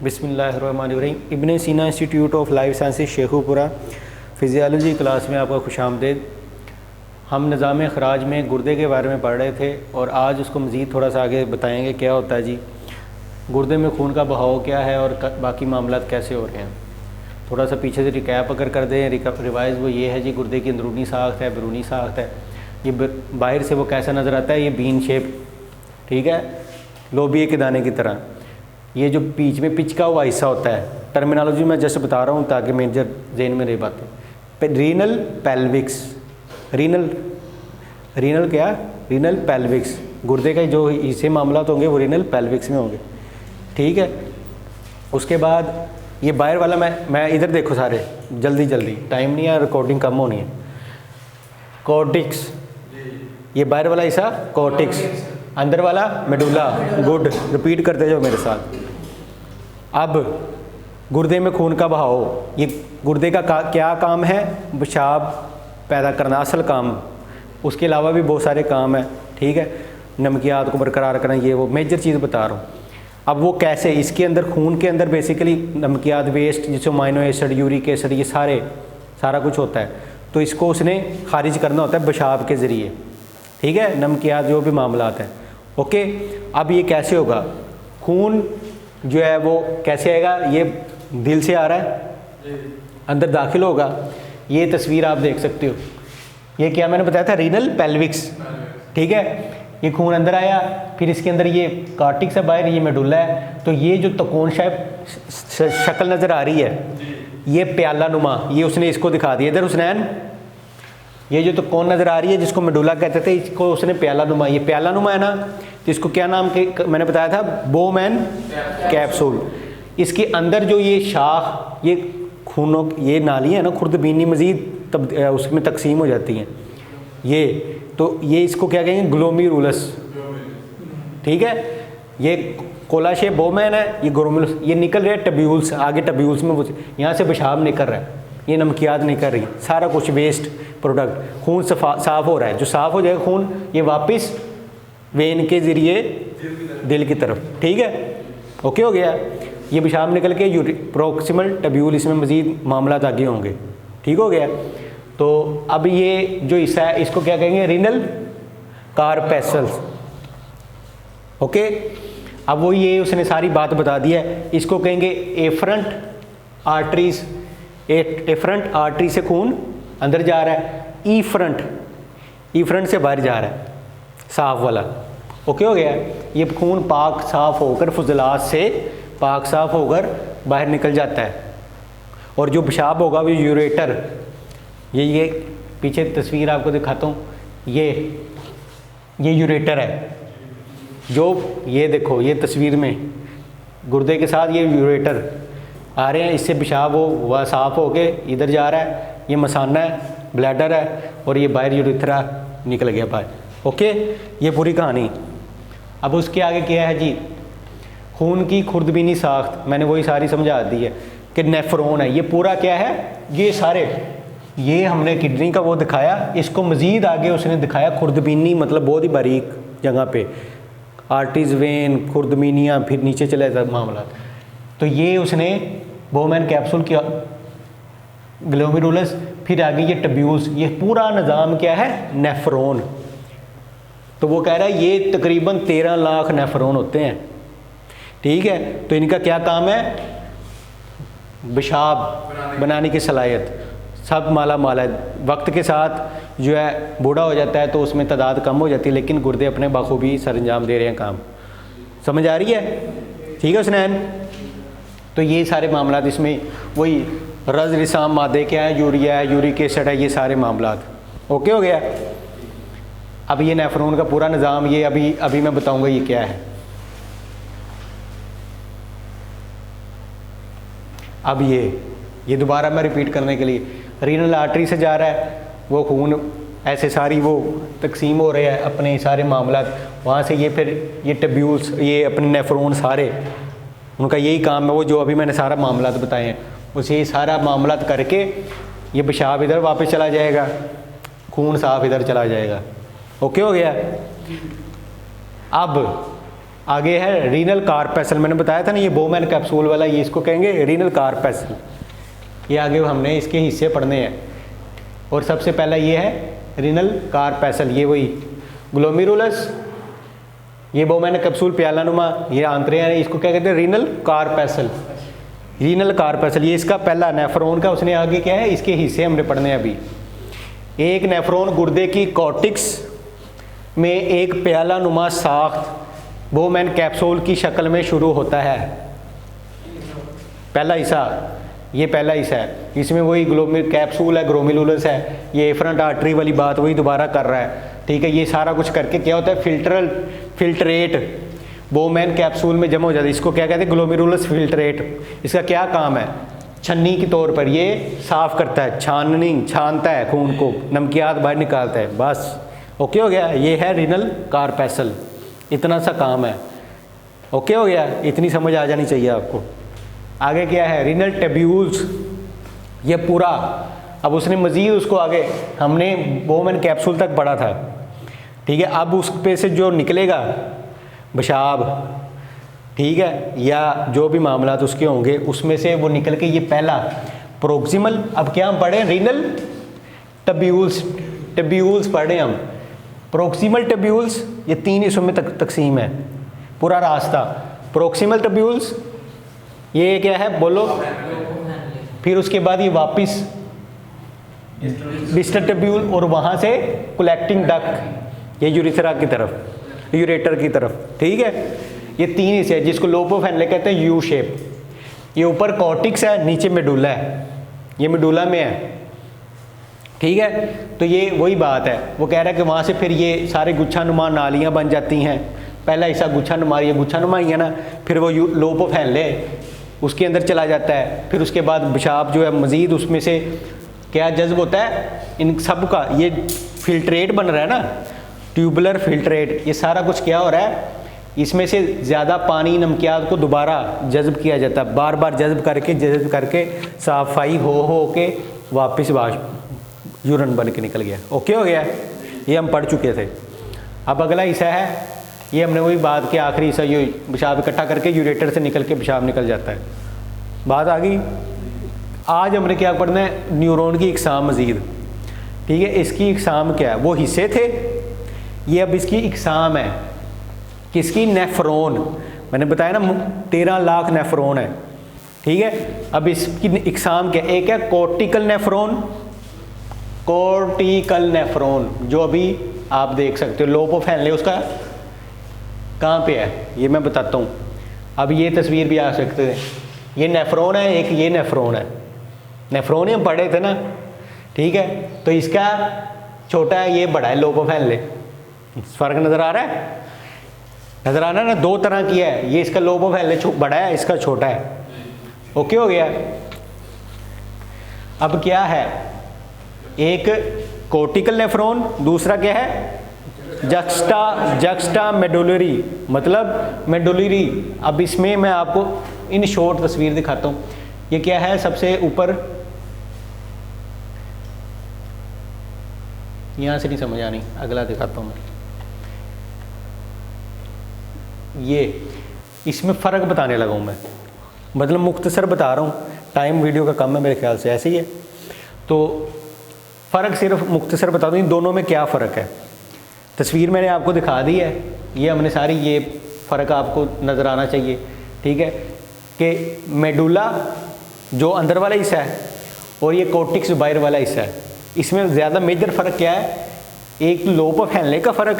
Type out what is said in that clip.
बिस्मिल्लाहिर्रहमानिर्रहीम। इब्ने सीना institute of life sciences Sheikhupura physiology class में आपका खुशामदीद। हम निज़ाम ख़राज में गुर्दे के बारे में पढ़ रहे थे और आज उसको मज़ीद थोड़ा सा आगे बताएंगे क्या होता है जी, गुर्दे में खून का बहाव क्या है और बाकी मामलात कैसे हो रहे हैं। थोड़ा सा पीछे से रिकैप अगर कर दें, रिवाइज़ वो ये है जी, गुर्दे की अंदरूनी साख्त है, बैरूनी साख्त है। ये बाहर से वो कैसा नज़र आता है, ये बीन शेप, ठीक है, लोबिये के दाने की तरह। ये जो बीच में पिचका हुआ हिस्सा होता है, टर्मिनोलॉजी मैं जस्ट बता रहा हूँ ताकि मेजर जेन में रह बातें। रीनल पेल्विक्स, रीनल क्या, रीनल पेल्विक्स, गुर्दे का जो हिस्से मामला होंगे वो रीनल पेल्विक्स में होंगे, ठीक है। उसके बाद ये बाहर वाला मैं इधर देखो सारे जल्दी, टाइम नहीं है, रिकॉर्डिंग कम होनी है। कॉर्टिक्स, ये बाहर वाला हिस्सा कॉर्टिक्स, अंदर वाला मेडुला। गुड, रिपीट करते जाओ मेरे साथ। अब गुर्दे में खून का बहाव, ये गुर्दे का क्या काम है, पेशाब पैदा करना असल काम, उसके अलावा भी बहुत सारे काम हैं, ठीक है। नमकियात को बरकरार करना, ये वो मेजर चीज़ बता रहा हूँ। अब वो कैसे, इसके अंदर खून के अंदर बेसिकली नमकियात, वेस्ट जिसमें अमाइनो एसिड, यूरिक एसिड, ये सारा कुछ होता है। तो इसको उसने खारिज करना होता है पेशाब के ज़रिए, ठीक है, नमकियात जो भी मामलात हैं, ओके। अब ये कैसे होगा, खून जो है वो कैसे आएगा, ये दिल से आ रहा है, अंदर दाखिल होगा। ये तस्वीर आप देख सकते हो, ये क्या मैंने बताया था, रीनल पेल्विक्स, ठीक है। ये खून अंदर आया, फिर इसके अंदर ये कॉर्टिक्स है बाहर, ये मेडुला है। तो ये जो त्रिकोण शक्ल नज़र आ रही है, ये प्याला नुमा, ये उसने इसको दिखा दिया इधर हुसनैन। ये जो त्रिकोण नज़र आ रही है जिसको मेडुला कहते थे, इसको उसने प्याला नुमा, ये प्याला नुमा है ना, तो इसको क्या नाम के मैंने बताया था, बोमैन कैप्सूल। इसके अंदर जो ये शाख, ये खूनों, ये नाली है ना खुर्दबीनी, मज़ीद उसमें तकसीम हो जाती हैं ये, तो ये इसको क्या कहेंगे, ग्लोमेरुलस, ठीक है। ये कोला शेप बोमैन है, ये ग्लोमेरुलस, ये निकल रहा है टब्यूल्स, आगे टब्यूल्स में यहाँ से पेशाब निकल रहा है, ये नमकियात निकल रही, सारा कुछ वेस्ट प्रोडक्ट, खून साफ़ हो रहा है। जो साफ़ हो जाएगा खून, ये वापस वेन के ज़रिए दिल की तरफ, ठीक है, ओके हो गया। ये पेशाब निकल के प्रोक्सिमल टब्यूल, इसमें मज़ीद मामला आगे होंगे, ठीक हो गया। तो अब ये जो हिस्सा है इसको क्या कहेंगे, रीनल कार्पेसल्स, ओके। अब वो ये उसने सारी बात बता दी है, इसको कहेंगे एफरंट आर्टरीज। एफरंट आर्टरी से खून अंदर जा रहा है, ई फ्रंट से बाहर जा रहा है, साफ वाला, ओके हो गया। ये खून पाक साफ होकर, फुजलात से पाक साफ होकर बाहर निकल जाता है। और जो पेशाब होगा वो यूरेटर, ये पीछे तस्वीर आपको दिखाता हूँ, ये यूरेटर है, जो ये देखो, ये तस्वीर में गुर्दे के साथ ये यूरेटर आ रहे हैं, इससे पेशाब वह साफ़ होके इधर जा रहा है। ये मसाना है, ब्लैडर है, और ये बाहर यूरेथ्रा निकल गया बाहर, ओके। ये पूरी कहानी। अब उसके आगे क्या है जी, खून की खुर्दबीनी साख्त, मैंने वही सारी समझा दी है कि नेफ्रॉन है, ये पूरा क्या है, ये सारे, ये हमने किडनी का वो दिखाया, इसको मज़ीद आगे उसने दिखाया खुर्दबीनी, मतलब बहुत ही बारीक जगह पे, आर्टरीज, वेन, खुर्दबीनियाँ, फिर नीचे चले जाता मामला। तो ये उसने बोमैन कैप्सूल किया, ग्लोमेरुलस, फिर आगे ये टब्यूल्स, ये पूरा निज़ाम क्या है, नेफ्रॉन। तो वो कह रहा है ये तकरीबन 13 लाख नेफ्रॉन होते हैं, ठीक है। तो इनका क्या काम है, पेशाब बनाने की सलाहियत, सब माला है। वक्त के साथ जो है बूढ़ा हो जाता है तो उसमें तादाद कम हो जाती है, लेकिन गुर्दे अपने बाखूबी सरंजाम दे रहे हैं काम, समझ आ रही है, ठीक है हुसनैन। तो ये सारे मामला इसमें वही रज रिसाम मादे क्या है, यूरिया है, यूरिक एसिड है, ये सारे मामला, ओके हो गया। अब ये नेफ्रॉन का पूरा निज़ाम, ये अभी मैं बताऊंगा ये क्या है। अब ये दोबारा मैं रिपीट करने के लिए, रीनल आर्टरी से जा रहा है वो खून, ऐसे सारी वो तकसीम हो रहे हैं अपने सारे मामला, वहाँ से ये फिर ये टब्यूल्स, ये अपने नेफ्रॉन सारे, उनका यही काम है, वो जो अभी मैंने सारा मामला बताए हैं उसे ये सारा मामला करके ये पेशाब इधर वापस चला जाएगा, खून साफ इधर चला जाएगा, ओके हो गया। अब आगे है रीनल कार्पेसल, मैंने बताया था ना ये बोमैन कैप्सूल वाला, ये इसको कहेंगे रीनल कार्पेसल। ये आगे हमने इसके हिस्से पढ़ने हैं। और सबसे पहला ये है रीनल कार्पेसल, ये वही ग्लोमेरुलस, ये बोमैन कैप्सूल प्यालानुमा, ये आंतरिया है, इसको क्या कहते हैं रीनल कार्पेसल। रीनल कार्पेसल ये इसका पहला नेफ्रॉन का, उसने आगे क्या है इसके हिस्से हमने पढ़ने हैं अभी। एक नेफ्रॉन गुर्दे की कॉर्टिक्स में एक प्यालानुमा साख्त बोमैन कैप्सूल की शक्ल में शुरू होता है। पहला हिस्सा, ये पहला हिस्सा है, इसमें वही कैप्सूल है, ग्लोमेरुलस है, ये एफरेंट आर्टरी वाली बात वही दोबारा कर रहा है। ठीक है, ये सारा कुछ करके क्या होता है फिल्ट्रेट बोमैन कैप्सूल में जमा हो जाता है। इसको क्या कहते हैं ग्लोमेरुलस फिल्ट्रेट। इसका क्या काम है, छन्नी के तौर पर ये साफ करता है, छानता है खून को, नमकियात बाहर निकालता है। बस ओके हो गया, ये है रीनल कार्पेसल, इतना सा काम है। ओके हो गया, इतनी समझ आ जानी चाहिए आपको। आगे क्या है रीनल ट्यूब्यूल्स, ये पूरा। अब उसने मज़ीद उसको आगे हमने बोमैन कैप्सूल तक पढ़ा था। ठीक है, अब उस पे से जो निकलेगा पेशाब, ठीक है, या जो भी मामला उसके होंगे उसमें से वो निकल के ये पहला प्रोक्सिमल, अब क्या हम पढ़े रीनल ट्यूब्यूल्स पढ़े हम। प्रोक्सिमल ट्यूब्यूल्स ये 3 हिस्सों में तकसीम है पूरा रास्ता। प्रोक्सिमल ट्यूब्यूल्स ये क्या है बोलो, फिर उसके बाद ये वापस डिस्टल ट्यूब्यूल और वहाँ से कलेक्टिंग डक्ट, ये यूरेथ्रा की तरफ, यूरेटर की तरफ। ठीक है, ये 3 हिस्से हैं जिसको लोब ऑफ हेनले कहते हैं, यू शेप। ये ऊपर कॉर्टिक्स है, नीचे मेडुला है, ये मेडुला में है। ठीक है, तो ये वही बात है, वो कह रहा है कि वहाँ से फिर ये सारे गुच्छानुमा नालियाँ बन जाती हैं। पहला हिस्सा गुच्छानुमा, ये गुच्छानुमा ही है ना, फिर वो लोब ऑफ हेनले उसके अंदर चला जाता है। फिर उसके बाद पेशाब जो है मज़ीद उसमें से क्या जज्ब होता है, इन सब का ये फिल्ट्रेट बन रहा है ना, ट्यूबुलर फिल्ट्रेट। ये सारा कुछ क्या हो रहा है, इसमें से ज़्यादा पानी नमकियात को दोबारा जज्ब किया जाता है, बार बार जज्ब करके सफाई हो के वापस यूरन बन के निकल गया। ओके हो गया, ये हम पढ़ चुके थे। अब अगला हिस्सा है, ये हमने वही बात के आखिरी हिस्सा, ये पेशाब इकट्ठा करके यूरेटर से निकल के पेशाब निकल जाता है। बात आ गई। आज हमने क्या पढ़ना है, न्यूरॉन की इकसाम मज़ीद। ठीक है, इसकी इकसाम क्या है, वो हिस्से थे, ये अब इसकी इकसाम है। किसकी, नेफ्रॉन। मैंने बताया ना 13 लाख नेफ्रॉन है। ठीक है, अब इसकी इकसाम क्या, एक है कॉर्टिकल नेफ्रॉन, जो अभी आप देख सकते हो लोब ऑफ हेनले उसका कहाँ पे है, ये मैं बताता हूँ। अब ये तस्वीर भी आ सकते हैं, ये नेफ्रॉन है, एक ये नेफ्रॉन है। नेफ्रॉन ही हम पढ़े थे ना। ठीक है, तो इसका छोटा है, ये बड़ा है लोब ऑफ हेनले। फर्क नज़र आ रहा है, नज़र आ रहा है ना, 2 तरह की है। ये इसका लोब ऑफ हेनले बड़ा है, इसका छोटा है। ओके हो गया। अब क्या है, एक कॉर्टिकल नेफ्रॉन, दूसरा क्या है जक्स्टा मेडुलरी, मतलब मेडुलरी। अब इसमें मैं आपको इन शॉर्ट तस्वीर दिखाता हूँ। ये क्या है, सबसे ऊपर, यहाँ से नहीं समझ आनी, अगला दिखाता हूँ मैं। ये इसमें फ़र्क बताने लगा हूँ मैं, मतलब मुख्तसर बता रहा हूँ, टाइम वीडियो का कम है मेरे ख्याल से, ऐसे ही है। तो फ़र्क सिर्फ मुख्तसर बता दूँ इन दोनों में क्या फ़र्क है। तस्वीर मैंने आपको दिखा दी है, ये हमने सारी, ये फ़र्क आपको नज़र आना चाहिए। ठीक है, कि मेडुला जो अंदर वाला हिस्सा है और ये कॉर्टिक्स बाहर वाला हिस्सा है, इसमें ज़्यादा मेजर फ़र्क क्या है, एक लोब ऑफ हेनले का फ़र्क है।